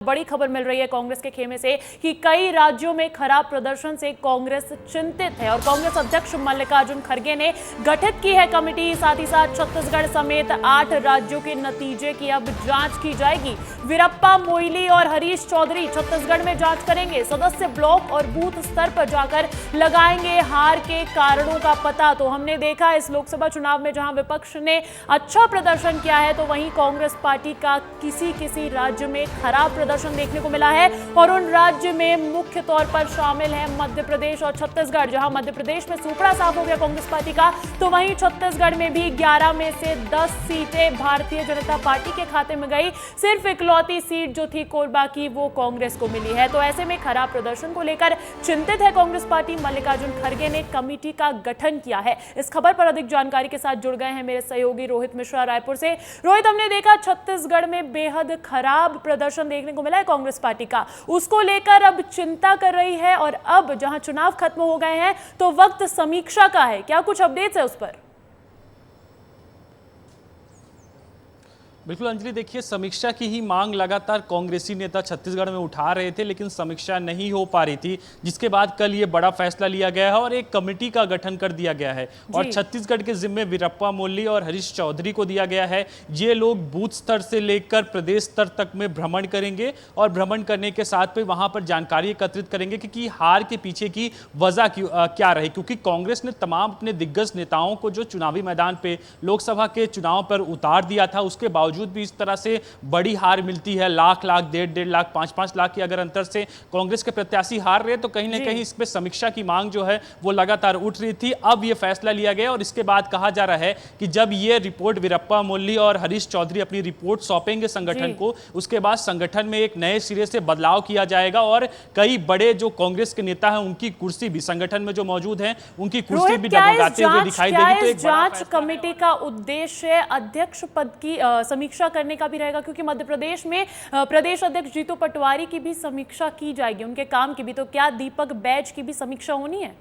बड़ी खबर मिल रही है कांग्रेस के खेमे से कि कई राज्यों में खराब प्रदर्शन से कांग्रेस चिंतित है और कांग्रेस अध्यक्ष मल्लिकार्जुन खड़गे ने गठित की है कमेटी। साथ ही साथ छत्तीसगढ़ समेत 8 राज्यों के नतीजे की अब जांच की जाएगी। वीरप्पा मोइली और हरीश चौधरी छत्तीसगढ़ में जांच करेंगे। सदस्य ब्लॉक और बूथ स्तर पर जाकर लगाएंगे हार के कारणों का पता। तो हमने देखा इस लोकसभा चुनाव में जहां विपक्ष ने अच्छा प्रदर्शन किया है तो वहीं कांग्रेस पार्टी का किसी राज्य में खराब प्रदर्शन देखने को मिला है और उन राज्य में मुख्य तौर पर शामिल है मध्य प्रदेश और छत्तीसगढ़। जहां मध्य प्रदेश में सूपड़ा साफ हो गया कांग्रेस पार्टी का, तो वहीं छत्तीसगढ़ में भी 11 में से 10 सीटें भारतीय जनता पार्टी के खाते में गई। सिर्फ इकलौती सीट जो थी कोरबा की वो कांग्रेस को मिली है। तो ऐसे में खराब प्रदर्शन को लेकर चिंतित है कांग्रेस पार्टी। मल्लिकार्जुन खड़गे ने कमेटी का गठन किया है। इस खबर पर अधिक जानकारी के साथ जुड़ गए हैं मेरे सहयोगी रोहित मिश्रा रायपुर से। रोहित, हमने देखा छत्तीसगढ़ में बेहद खराब प्रदर्शन देखने को मिला है कांग्रेस पार्टी का, उसको लेकर अब चिंता कर रही है और अब जहां चुनाव खत्म हो गए हैं तो वक्त समीक्षा का है। क्या कुछ अपडेट्स है उस पर? बिल्कुल अंजलि, देखिए समीक्षा की ही मांग लगातार कांग्रेसी नेता छत्तीसगढ़ में उठा रहे थे, लेकिन समीक्षा नहीं हो पा रही थी, जिसके बाद कल ये बड़ा फैसला लिया गया है और एक कमेटी का गठन कर दिया गया है और छत्तीसगढ़ के जिम्मे वीरप्पा मोइली और हरीश चौधरी को दिया गया है। ये लोग बूथ स्तर से लेकर प्रदेश स्तर तक में भ्रमण करेंगे और भ्रमण करने के साथ में वहां पर जानकारी एकत्रित करेंगे कि हार के पीछे की वजह क्या रही, क्योंकि कांग्रेस ने तमाम अपने दिग्गज नेताओं को जो चुनावी मैदान पे लोकसभा के चुनाव पर उतार दिया था, उसके बावजूद भी इस तरह से बड़ी हार मिलती है। लाख, 1.5 लाख, 5 लाख की अगर अंतर से कांग्रेस के प्रत्याशी हार रहे, तो कहीं ना कहीं इस पे समीक्षा की मांग जो है वो लगातार उठ रही थी। अब ये फैसला लिया गया और इसके बाद कहा जा रहा है कि जब ये रिपोर्ट वीरप्पा मोइली और हरीश चौधरी अपनी रिपोर्ट सौंपेंगे संगठन को, उसके बाद संगठन में एक नए सिरे से बदलाव किया जाएगा और कई बड़े जो कांग्रेस के नेता हैं उनकी कुर्सी भी संगठन में जो मौजूद है उनकी कुर्सी भी डगमगाते हुए दिखाई देगी। तो एक जांच कमेटी का उद्देश्य अध्यक्ष पद की समीक्षा करने का भी रहेगा, क्योंकि मध्य प्रदेश में प्रदेश अध्यक्ष जीतू पटवारी की भी समीक्षा की जाएगी, उनके काम की भी। तो क्या दीपक बैज की भी समीक्षा होनी है?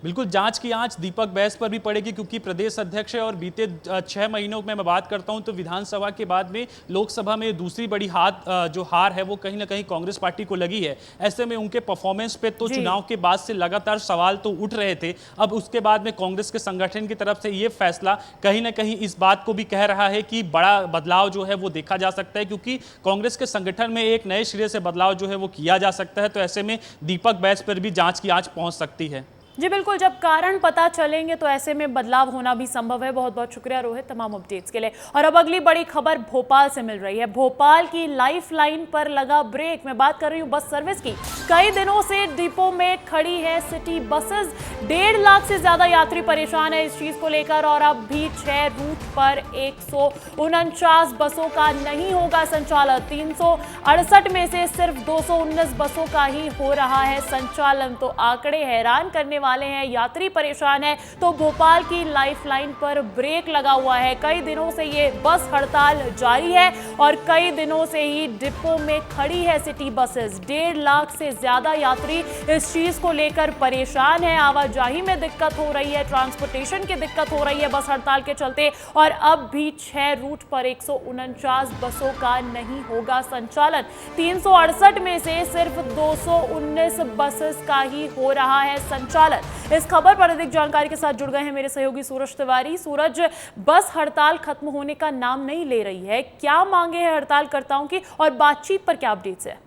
बिल्कुल, जांच की आंच दीपक बैज पर भी पड़ेगी, क्योंकि प्रदेश अध्यक्ष है और बीते 6 महीनों में मैं बात करता हूं तो विधानसभा के बाद में लोकसभा में दूसरी बड़ी जो हार है वो कहीं ना कहीं कांग्रेस पार्टी को लगी है। ऐसे में उनके परफॉर्मेंस पे तो चुनाव के बाद से लगातार सवाल तो उठ रहे थे। अब उसके बाद में कांग्रेस के संगठन की तरफ से ये फैसला कहीं ना कहीं इस बात को भी कह रहा है कि बड़ा बदलाव जो है वो देखा जा सकता है, क्योंकि कांग्रेस के संगठन में एक नए सिरे से बदलाव जो है वो किया जा सकता है। तो ऐसे में दीपक बैज पर भी जांच की आंच पहुंच सकती है। जी बिल्कुल, जब कारण पता चलेंगे तो ऐसे में बदलाव होना भी संभव है। बहुत बहुत शुक्रिया रोहित तमाम अपडेट्स के लिए। और अब अगली बड़ी खबर भोपाल से मिल रही है। भोपाल की लाइफलाइन पर लगा ब्रेक। मैं बात कर रही हूँ बस सर्विस की। कई दिनों से डिपो में खड़ी है सिटी बसेस। 1.5 लाख से ज्यादा यात्री परेशान है इस चीज को लेकर और अब भी 6 रूट पर 149 बसों का नहीं होगा संचालन। 368 में से सिर्फ 219 बसों का ही हो रहा है संचालन। तो आंकड़े हैरान करने वाले हैं, यात्री परेशान है। तो भोपाल की लाइफलाइन पर ब्रेक लगा हुआ है। कई दिनों से ये बस हड़ताल जारी है और कई दिनों से ही डिपो में खड़ी है सिटी बसेस। 1.5 लाख से ज्यादा यात्री इस चीज को लेकर परेशान है। आवाजाही में दिक्कत हो रही है, ट्रांसपोर्टेशन की दिक्कत हो रही है बस हड़ताल के चलते और अब भी 6 रूट पर 149 बसों का नहीं होगा संचालन। 368 में से सिर्फ 219 बसेस का ही हो रहा है संचालन। इस खबर पर अधिक जानकारी के साथ जुड़ गए हैं मेरे सहयोगी सूरज तिवारी। सूरज, बस हड़ताल खत्म होने का नाम नहीं ले रही है, क्या मांगे हैं हड़तालकर्ताओं की और बातचीत पर क्या अपडेट्स है?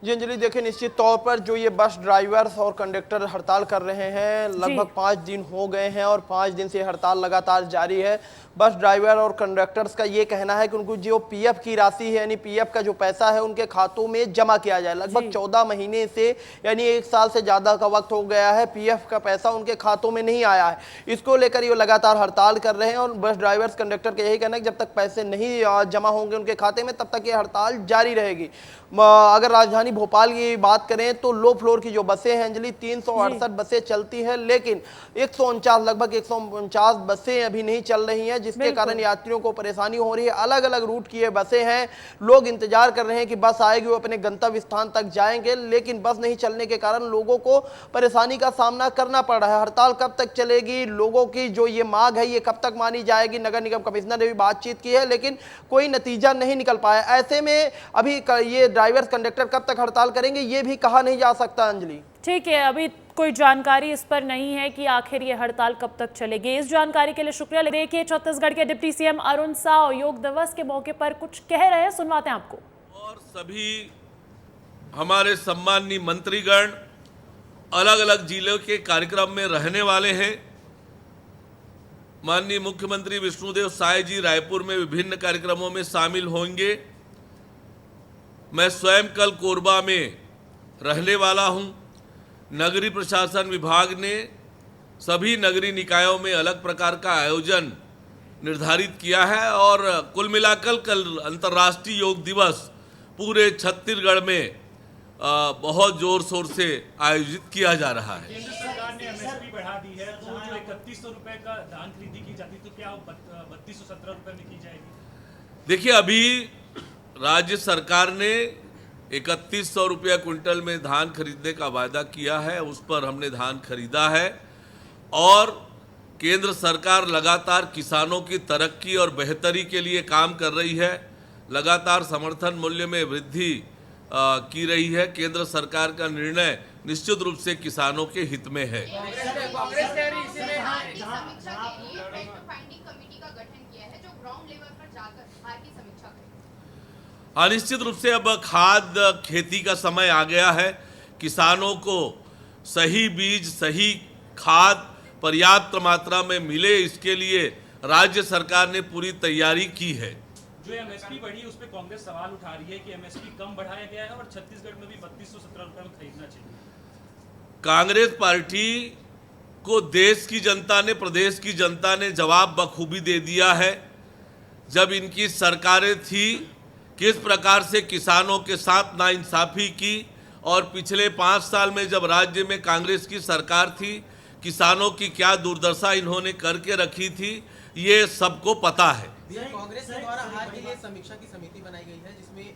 जी अंजलि, देखिए निश्चित तौर पर जो ये बस ड्राइवर्स और कंडक्टर हड़ताल कर रहे हैं, लगभग 5 दिन हो गए हैं और 5 दिन से हड़ताल लगातार जारी है। बस ड्राइवर और कंडक्टर्स का ये कहना है कि उनको जो पीएफ की राशि है, यानी पीएफ का जो पैसा है उनके खातों में जमा किया जाए। लगभग 14 महीने से यानी 1 साल से ज़्यादा का वक्त हो गया है, पीएफ का पैसा उनके खातों में नहीं आया है। इसको लेकर ये लगातार हड़ताल कर रहे हैं और बस ड्राइवर्स कंडक्टर का यही कहना है कि जब तक पैसे नहीं जमा होंगे उनके खाते में तब तक ये हड़ताल जारी रहेगी। अगर राजधानी राजधानी भोपाल की बात करें तो लो फ्लोर की जो बसें हैं अंजलि 368 बसें चलती हैं, लेकिन 149 लगभग 149 बसें अभी नहीं चल रही हैं, जिसके कारण यात्रियों को परेशानी हो रही है। अलग अलग रूट की ये बसें हैं, लोग इंतजार कर रहे हैं कि बस आएगी, वो अपने गंतव्य स्थान तक जाएंगे, लेकिन बस नहीं चलने के कारण लोगों को परेशानी का सामना करना पड़ रहा है। हड़ताल कब तक चलेगी, लोगों की जो ये मांग है ये कब तक मानी जाएगी, नगर निगम कमिश्नर ने भी बातचीत की है लेकिन कोई नतीजा नहीं निकल पाया। ऐसे में अभी ये ड्राइवर्स कंडक्टर कब तक हड़ताल करेंगे ये भी कहा नहीं जा सकता अंजलि। ठीक है, अभी कोई जानकारी इस पर नहीं है कि आखिर ये हड़ताल कब तक चलेगी। इस जानकारी के लिए शुक्रिया। देखिए, छत्तीसगढ़ के डिप्टी सीएम अरुण साव योग दिवस के मौके पर कुछ कह रहे हैं, सुनवाते हैं आपको। और सभी हमारे सम्माननीय मंत्रीगण अलग अलग जिलों के कार्यक्रम में रहने वाले हैं। माननीय मुख्यमंत्री विष्णुदेव साय जी रायपुर में विभिन्न कार्यक्रमों में शामिल होंगे। मैं स्वयं कल कोरबा में रहने वाला हूं। नगरीय प्रशासन विभाग ने सभी नगरीय निकायों में अलग प्रकार का आयोजन निर्धारित किया है और कुल मिलाकर कल अंतर्राष्ट्रीय योग दिवस पूरे छत्तीसगढ़ में बहुत जोर शोर से आयोजित किया जा रहा है। केंद्र सरकार ने एमएसपी बढ़ा दी है, तो जो 3100 रुपए का धान खरीदी की जाती तो क्या 3217 रुपए में की जाएगी? देखिए, अभी राज्य सरकार ने 3100 रुपया क्विंटल में धान खरीदने का वायदा किया है, उस पर हमने धान खरीदा है और केंद्र सरकार लगातार किसानों की तरक्की और बेहतरी के लिए काम कर रही है। लगातार समर्थन मूल्य में वृद्धि की रही है। केंद्र सरकार का निर्णय निश्चित रूप से किसानों के हित में है। हाँ, निश्चित रूप से अब खाद खेती का समय आ गया है। किसानों को सही बीज, सही खाद पर्याप्त मात्रा में मिले, इसके लिए राज्य सरकार ने पूरी तैयारी की है। जो एमएसपी बढ़ी उस पर कांग्रेस सवाल उठा रही है कि एमएसपी कम बढ़ाया गया है और छत्तीसगढ़ में भी 3217 रुपए में खरीदना चाहिए। कांग्रेस पार्टी को देश की जनता ने, प्रदेश की जनता ने जवाब बखूबी दे दिया है। जब इनकी सरकारें थी किस प्रकार से किसानों के साथ नाइंसाफी की, और पिछले 5 साल में जब राज्य में कांग्रेस की सरकार थी किसानों की क्या दुर्दशा इन्होंने करके रखी थी, ये सबको पता है। कांग्रेस के द्वारा हाल के लिए समीक्षा की समिति बनाई गई है जिसमें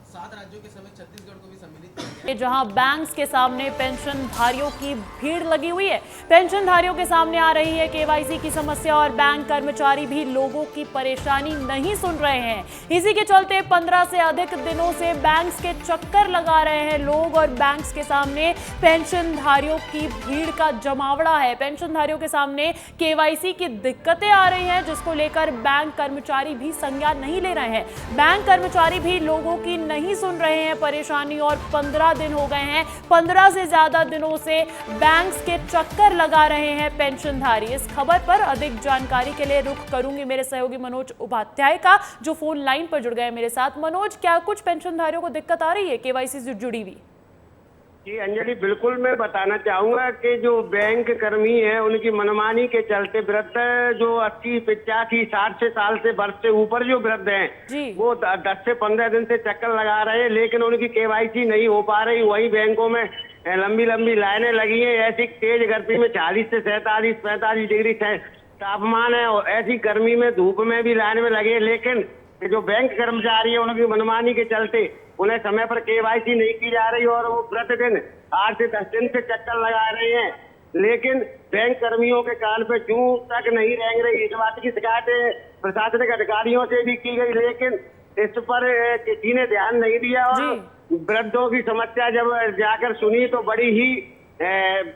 7 राज्यों के समेत छत्तीसगढ़ को भी सम्मिलित किया गया है। जहां बैंक्स के सामने पेंशनधारियों की भीड़ लगी हुई है, पेंशनधारियों के सामने आ रही है केवाईसी की समस्या और बैंक कर्मचारी भी लोगों की परेशानी नहीं सुन रहे हैं। इसी के चलते 15 से अधिक दिनों से बैंक्स के चक्कर लगा रहे हैं लोग और बैंक्स के सामने पेंशनधारियों की भीड़ का जमावड़ा है। पेंशनधारियों के सामने केवाईसी की दिक्कतें आ रही हैं, जिसको लेकर बैंक कर्मचारी भी संज्ञान नहीं ले रहे हैं। बैंक कर्मचारी भी लोगों की नहीं सुन रहे हैं परेशानी, और 15 दिन हो गए हैं, 15 से ज्यादा दिनों से बैंक्स के चक्कर लगा रहे हैं पेंशनधारी। इस खबर पर अधिक जानकारी के लिए रुख करूंगी मेरे सहयोगी मनोज उपाध्याय का, जो फोन लाइन पर जुड़ गए मेरे साथ। मनोज, क्या कुछ पेंशनधारियों को दिक्कत आ रही है केवाईसी से जुड़ी हुई? जी अंजलि, बिल्कुल मैं बताना चाहूंगा कि जो बैंक कर्मी है उनकी मनमानी के चलते वृद्ध जो 80, 85, 60 साल से वर्ष से ऊपर जो वृद्ध हैं वो 10 से 15 दिन से चक्कर लगा रहे हैं, लेकिन उनकी केवाईसी नहीं हो पा रही। वही बैंकों में लंबी लंबी लाइनें लगी हैं। ऐसी तेज गर्मी में 40 से 47, 45 डिग्री तापमान है और ऐसी गर्मी में धूप में भी लाइन में लगे, लेकिन जो बैंक कर्मचारी है उनकी मनमानी के चलते उन्हें समय पर केवाईसी नहीं की जा रही और वो प्रतिदिन 8 से 10 दिन से चक्कर लगा रहे हैं, लेकिन बैंक कर्मियों के कान पे जूं तक नहीं रेंग रही। इस बात की शिकायतें प्रशासनिक अधिकारियों से भी की गई, लेकिन इस पर किसी ने ध्यान नहीं दिया और वृद्धों की समस्या जब जाकर सुनी तो बड़ी ही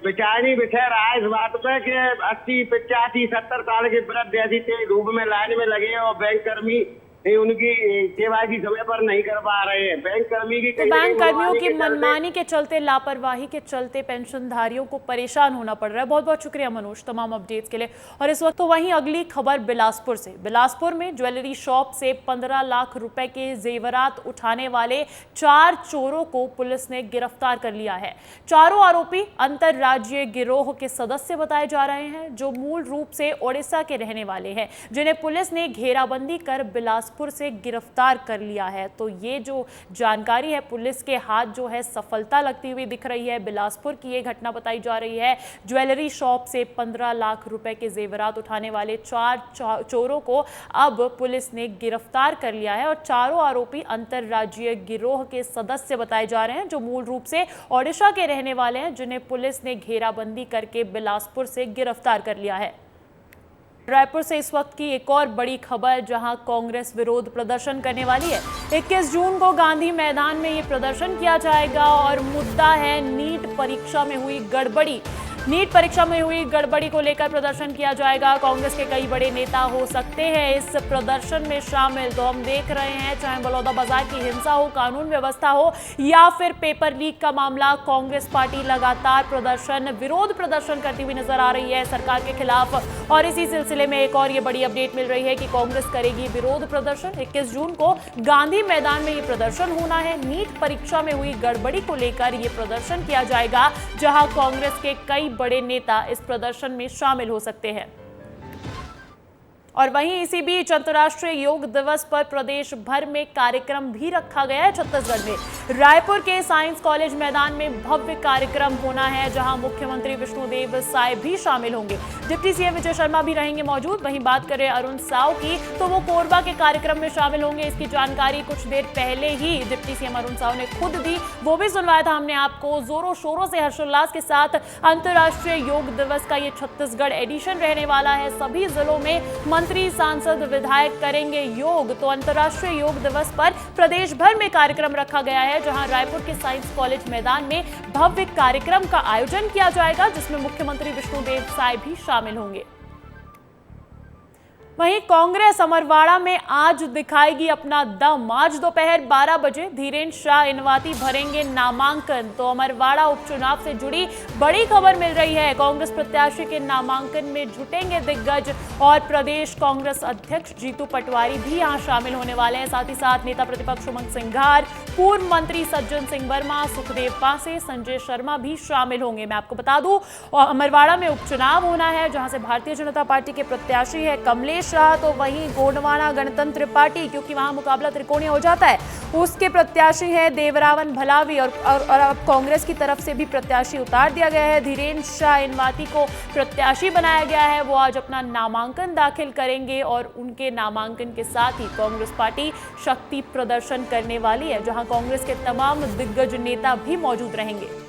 बेचैनी बिछा रहा है इस बात पे कि 80, 85, 70 साल के वृद्ध ऐसी तेज धूप में लाइन में लगे और बैंक कर्मी उनकी केवाईसी समय पर नहीं कर पा रहे हैं। बैंक कर्मी की बैंक कर्मियों की मनमानी के चलते, लापरवाही के चलते पेंशनधारियों को परेशान होना पड़ रहा है। बहुत बहुत शुक्रिया मनोज तमाम अपडेट्स के लिए। और इस वक्त तो वहीं अगली खबर बिलासपुर से। बिलासपुर में ज्वेलरी शॉप से 15 लाख रुपए के जेवरात उठाने वाले 4 चोरों को पुलिस ने गिरफ्तार कर लिया है। चारों आरोपी अंतरराज्यीय गिरोह के सदस्य बताए जा रहे हैं, जो मूल रूप से ओडिशा के रहने वाले हैं, जिन्हें पुलिस ने घेराबंदी कर बिलासपुर बिलासपुर से गिरफ्तार कर लिया है। तो ये जो जानकारी है, पुलिस के हाथ जो है सफलता लगती हुई दिख रही है। बिलासपुर की ये घटना बताई जा रही है। ज्वेलरी शॉप से 15 लाख रुपए के जेवरात उठाने वाले 4 चोरों को अब पुलिस ने गिरफ्तार कर लिया है और चारों आरोपी अंतरराज्यीय गिरोह के सदस्य बताए जा रहे हैं, जो मूल रूप से ओडिशा के रहने वाले हैं, जिन्हें पुलिस ने घेराबंदी करके बिलासपुर से गिरफ्तार कर लिया है। रायपुर से इस वक्त की एक और बड़ी खबर, जहां कांग्रेस विरोध प्रदर्शन करने वाली है। 21 जून को गांधी मैदान में ये प्रदर्शन किया जाएगा और मुद्दा है नीट परीक्षा में हुई गड़बड़ी। नीट परीक्षा में हुई गड़बड़ी को लेकर प्रदर्शन किया जाएगा। कांग्रेस के कई बड़े नेता हो सकते हैं इस प्रदर्शन में शामिल। तो हम देख रहे हैं, चाहे बलौदाबाजार की हिंसा हो, कानून व्यवस्था हो या फिर पेपर लीक का मामला, कांग्रेस पार्टी लगातार विरोध प्रदर्शन करती हुई नजर आ रही है सरकार के खिलाफ। और इसी सिलसिले में एक और ये बड़ी अपडेट मिल रही है कि कांग्रेस करेगी विरोध प्रदर्शन। 21 जून को गांधी मैदान में ये प्रदर्शन होना है। नीट परीक्षा में हुई गड़बड़ी को लेकर ये प्रदर्शन किया जाएगा, जहां कांग्रेस के कई बड़े नेता इस प्रदर्शन में शामिल हो सकते हैं। और वहीं इसी बीच अंतर्राष्ट्रीय योग दिवस पर प्रदेश भर में कार्यक्रम भी रखा गया है। छत्तीसगढ़ में रायपुर के साइंस कॉलेज मैदान में भव्य कार्यक्रम होना है, जहां मुख्यमंत्री विष्णुदेव साय भी शामिल होंगे। डिप्टी सीएम विजय शर्मा भी रहेंगे मौजूद। वहीं बात करें अरुण साव की, तो वो कोरबा के कार्यक्रम में शामिल होंगे। इसकी जानकारी कुछ देर पहले ही डिप्टी सीएम अरुण साव ने खुद दी, वो भी सुनवाया था हमने आपको। जोरों शोरों से हर्षोल्लास के साथ अंतर्राष्ट्रीय योग दिवस का ये छत्तीसगढ़ एडिशन रहने वाला है। सभी जिलों में मंत्री, सांसद, विधायक करेंगे योग। तो अंतर्राष्ट्रीय योग दिवस पर प्रदेश भर में कार्यक्रम रखा गया है, जहां रायपुर के साइंस कॉलेज मैदान में भव्य कार्यक्रम का आयोजन किया जाएगा, जिसमें मुख्यमंत्री विष्णुदेव साय भी शामिल होंगे। वहीं कांग्रेस अमरवाड़ा में आज दिखाएगी अपना दम। आज दोपहर 12 बजे धीरेन्द्र शाह इनवाती भरेंगे नामांकन। तो अमरवाड़ा उपचुनाव से जुड़ी बड़ी खबर मिल रही है। कांग्रेस प्रत्याशी के नामांकन में जुटेंगे दिग्गज और प्रदेश कांग्रेस अध्यक्ष जीतू पटवारी भी यहां शामिल होने वाले हैं। साथ ही साथ नेता प्रतिपक्ष उमंग सिंघार, पूर्व मंत्री सज्जन सिंह वर्मा, सुखदेव पांसे, संजय शर्मा भी शामिल होंगे। मैं आपको बता दूं, अमरवाड़ा में उपचुनाव होना है, जहां से भारतीय जनता पार्टी के प्रत्याशी है कमलेश शाह। तो वहीं गोंडवाना गणतंत्र पार्टी, क्योंकि वहां मुकाबला त्रिकोणीय हो जाता है, उसके प्रत्याशी है देवरावन भलावी। और अब कांग्रेस की तरफ से भी प्रत्याशी उतार दिया गया है। धीरेन्द्र शाह इनवाती को प्रत्याशी बनाया गया है। वो आज अपना नामांकन दाखिल करेंगे और उनके नामांकन के साथ ही कांग्रेस पार्टी शक्ति प्रदर्शन करने वाली है, जहां कांग्रेस के तमाम दिग्गज नेता भी मौजूद रहेंगे।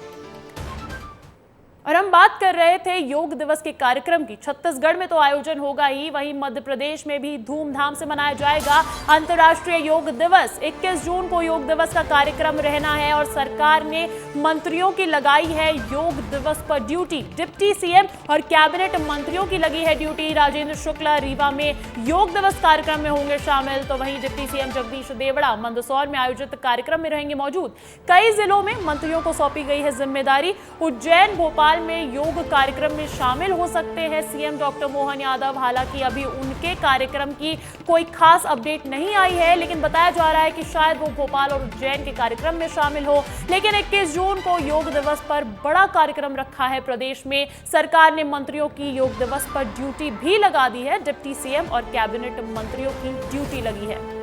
और हम बात कर रहे थे योग दिवस के कार्यक्रम की। छत्तीसगढ़ में तो आयोजन होगा ही, वहीं मध्य प्रदेश में भी धूमधाम से मनाया जाएगा अंतर्राष्ट्रीय योग दिवस। 21 जून को योग दिवस का कार्यक्रम रहना है और सरकार ने मंत्रियों की लगाई है योग दिवस पर ड्यूटी। डिप्टी सीएम और कैबिनेट मंत्रियों की लगी है ड्यूटी। राजेंद्र शुक्ला रीवा में योग दिवस कार्यक्रम में होंगे शामिल। तो वहीं डिप्टी सीएम जगदीश देवड़ा मंदसौर में आयोजित कार्यक्रम में रहेंगे मौजूद। कई जिलों में मंत्रियों को सौंपी गई है जिम्मेदारी। उज्जैन, भोपाल में योग कार्यक्रम में शामिल हो सकते हैं सीएम डॉक्टर मोहन यादव। हालांकि अभी उनके कार्यक्रम की कोई खास अपडेट नहीं आई है, लेकिन बताया जा रहा है कि शायद वो भोपाल और उज्जैन के कार्यक्रम में शामिल हो। लेकिन 21 जून को योग दिवस पर बड़ा कार्यक्रम रखा है प्रदेश में। सरकार ने मंत्रियों की योग दिवस पर ड्यूटी भी लगा दी है। डिप्टी सीएम और कैबिनेट मंत्रियों की ड्यूटी लगी है।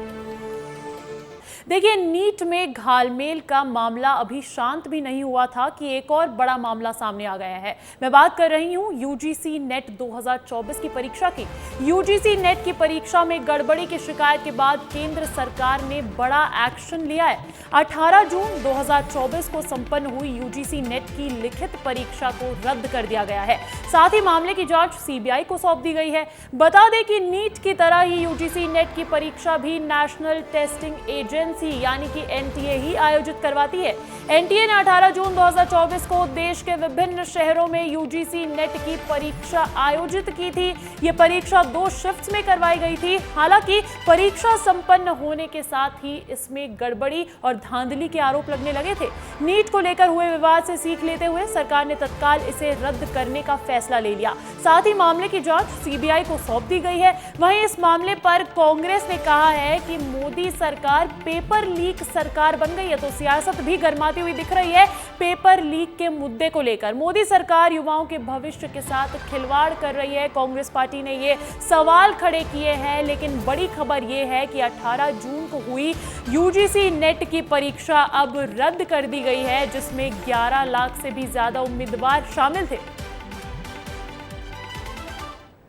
देखिए, नीट में घालमेल का मामला अभी शांत भी नहीं हुआ था कि एक और बड़ा मामला सामने आ गया है। मैं बात कर रही हूं यूजीसी नेट 2024 की परीक्षा की। यूजीसी नेट की परीक्षा में गड़बड़ी की शिकायत के बाद केंद्र सरकार ने बड़ा एक्शन लिया है। 18 जून 2024 को संपन्न हुई यूजीसी नेट की लिखित परीक्षा को रद्द कर दिया गया है। साथ ही मामले की जांच सीबीआई को सौंप दी गई है। बता दें कि नीट की तरह ही यूजीसी नेट की परीक्षा भी नेशनल टेस्टिंग एजेंसी यानी कि एनटीए ही आयोजित करवाती है। एनटीए ने 18 जून 2024 को देश के विभिन्न शहरों में यूजीसी नेट की परीक्षा आयोजित की थी। यह परीक्षा 2 शिफ्ट्स में करवाई गई थी। हालांकि परीक्षा संपन्न होने के साथ ही इसमें गड़बड़ी और धांधली के आरोप लगने लगे थे। नीट को लेकर हुए विवाद से सीख लेते हुए सरकार ने तत्काल इसे रद्द करने का फैसला ले लिया। साथ ही मामले की जांच सीबीआई को सौंप दी गई है। वहीं इस मामले पर कांग्रेस ने कहा है कि मोदी सरकार पेपर पेपर लीक सरकार बन गई है, तो सियासत भी गर्माती हुई दिख रही है पेपर लीक के मुद्दे को लेकर। मोदी सरकार युवाओं के भविष्य के साथ खिलवाड़ कर रही है, कांग्रेस पार्टी ने ये सवाल खड़े किए हैं। लेकिन बड़ी खबर ये है कि 18 जून को हुई यूजीसी नेट की परीक्षा अब रद्द कर दी गई है, जिसमें 11 लाख से भी ज्यादा उम्मीदवार शामिल थे।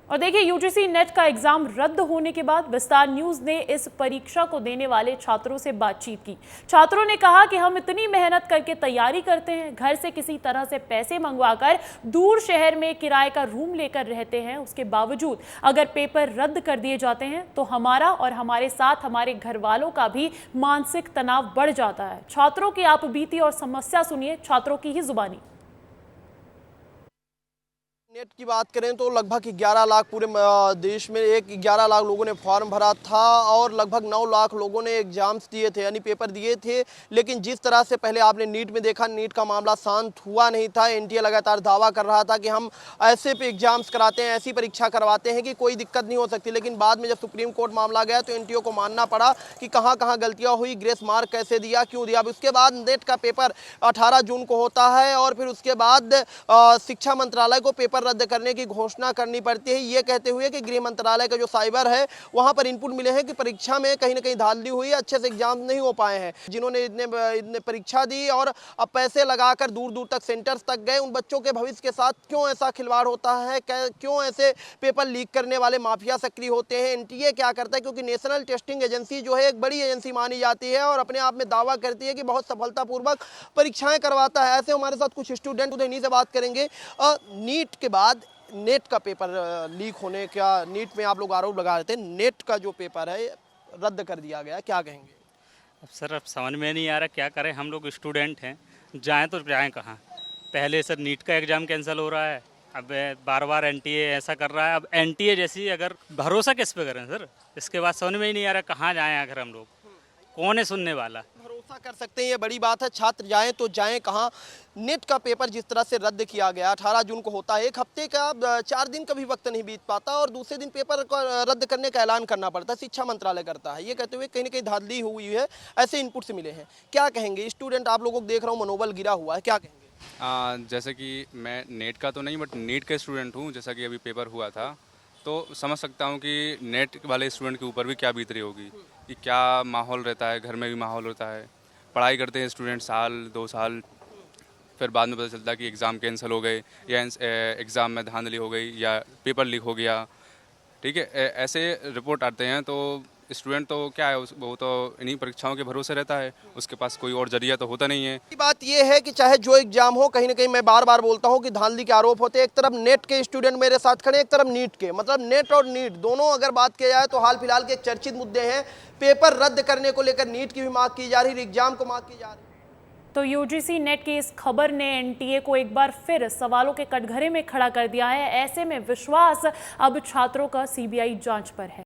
और देखिए, यूजीसी नेट का एग्जाम रद्द होने के बाद विस्तार न्यूज ने इस परीक्षा को देने वाले छात्रों से बातचीत की। छात्रों ने कहा कि हम इतनी मेहनत करके तैयारी करते हैं, घर से किसी तरह से पैसे मंगवाकर दूर शहर में किराए का रूम लेकर रहते हैं, उसके बावजूद अगर पेपर रद्द कर दिए जाते हैं तो हमारा और हमारे साथ हमारे घर वालों का भी मानसिक तनाव बढ़ जाता है। छात्रों की आप बीती और समस्या सुनिए छात्रों की ही जुबानी। नेट की बात करें तो लगभग 11 लाख पूरे देश में 11 लाख लोगों ने फॉर्म भरा था और लगभग 9 लाख लोगों ने एग्जाम्स दिए थे, यानी पेपर दिए थे। लेकिन जिस तरह से पहले आपने नीट में देखा, नीट का मामला शांत हुआ नहीं था। एनटीए लगातार दावा कर रहा था कि हम ऐसे पे एग्जाम्स कराते हैं, ऐसी परीक्षा करवाते हैं कि कोई दिक्कत नहीं हो सकती। लेकिन बाद में जब सुप्रीम कोर्ट मामला गया तो एनटीए को मानना पड़ा कि कहाँ कहाँ गलतियाँ हुई, ग्रेस मार्क कैसे दिया, क्यों दिया। अब उसके बाद नेट का पेपर 18 जून को होता है और फिर उसके बाद शिक्षा मंत्रालय को पेपर रद्द करने की घोषणा करनी पड़ती है, ये कहते हुए कि गृह मंत्रालय का जो साइबर है वहां पर इनपुट मिले हैं कि परीक्षा में कहीं ना कहीं धांधली हुई, अच्छे से एग्जाम नहीं हो पाए हैं। जिन्होंने इतने परीक्षा दी और अब पैसे लगाकर दूर दूर तक सेंटर्स तक गए, उन बच्चों के भविष्य के साथ क्यों ऐसा खिलवाड़ होता है, क्यों ऐसे पेपर लीक करने वाले माफिया सक्रिय होते हैं। एनटीए क्या करता है, क्योंकि नेशनल टेस्टिंग एजेंसी जो है एक बड़ी एजेंसी मानी जाती है और अपने आप में दावा करती है कि बहुत सफलतापूर्वक परीक्षाएं करवाता है। ऐसे हमारे साथ कुछ स्टूडेंट उन्हीं से बात करेंगे। नीट के बाद नेट का पेपर लीक होने का, नीट में आप लोग आरोप लगा रहे थे, नेट का जो पेपर है रद्द कर दिया गया, क्या कहेंगे? अब सर अब समझ में नहीं आ रहा क्या करें, हम लोग स्टूडेंट हैं, जाएं तो जाएं कहाँ। पहले सर नीट का एग्ज़ाम कैंसिल हो रहा है, अब बार बार एनटीए ऐसा कर रहा है। अब एनटीए जैसी अगर भरोसा किस पे करें सर, इसके बाद समझ में ही नहीं आ रहा कहाँ जाएँ आखिर हम लोग, कौन है सुनने वाला। भरोसा कर सकते हैं, ये बड़ी बात है। छात्र जाएं तो जाएं कहाँ। नेट का पेपर जिस तरह से रद्द किया गया, 18 जून को होता है, एक हफ्ते का 4 दिन का भी वक्त नहीं बीत पाता और दूसरे दिन पेपर को रद्द करने का ऐलान करना पड़ता है, शिक्षा मंत्रालय करता है, ये कहते हुए कहीं ना कहीं धांधली हुई है, ऐसे इनपुट से मिले हैं। क्या कहेंगे? स्टूडेंट आप लोगों को देख रहा हूँ, मनोबल गिरा हुआ है, क्या कहेंगे? जैसे कि मैं नेट का तो नहीं बट नीट का स्टूडेंट हूँ, जैसा कि अभी पेपर हुआ था, तो समझ सकता हूँ कि नेट वाले स्टूडेंट के ऊपर भी क्या बीत रही होगी, कि क्या माहौल रहता है, घर में भी माहौल होता है। पढ़ाई करते हैं स्टूडेंट साल 2 साल, फिर बाद में पता चलता है कि एग्ज़ाम कैंसिल हो गए या एग्ज़ाम में धांधली हो गई या पेपर लीक हो गया, ठीक है, ऐसे रिपोर्ट आते हैं। तो स्टूडेंट तो क्या है, वो तो इन्हीं परीक्षाओं के भरोसे रहता है, उसके पास कोई और जरिया तो होता नहीं है। बात यह है कि चाहे जो एग्जाम हो, कहीं ना कहीं मैं बार बार बोलता हूं कि धांधली के आरोप होते हैं। एक तरफ नेट के स्टूडेंट मेरे साथ खड़े, एक तरफ नीट के, मतलब नेट और नीट दोनों अगर बात किया जाए तो हाल फिलहाल के एक चर्चित मुद्दे हैं। पेपर रद्द करने को लेकर नीट की भी मांग की जा रही, एग्जाम को मांग की जा रही। तो यूजीसी नेट की इस खबर ने एनटीए को एक बार फिर सवालों के कटघरे में खड़ा कर दिया है। ऐसे में विश्वास अब छात्रों का सीबीआई जांच पर है।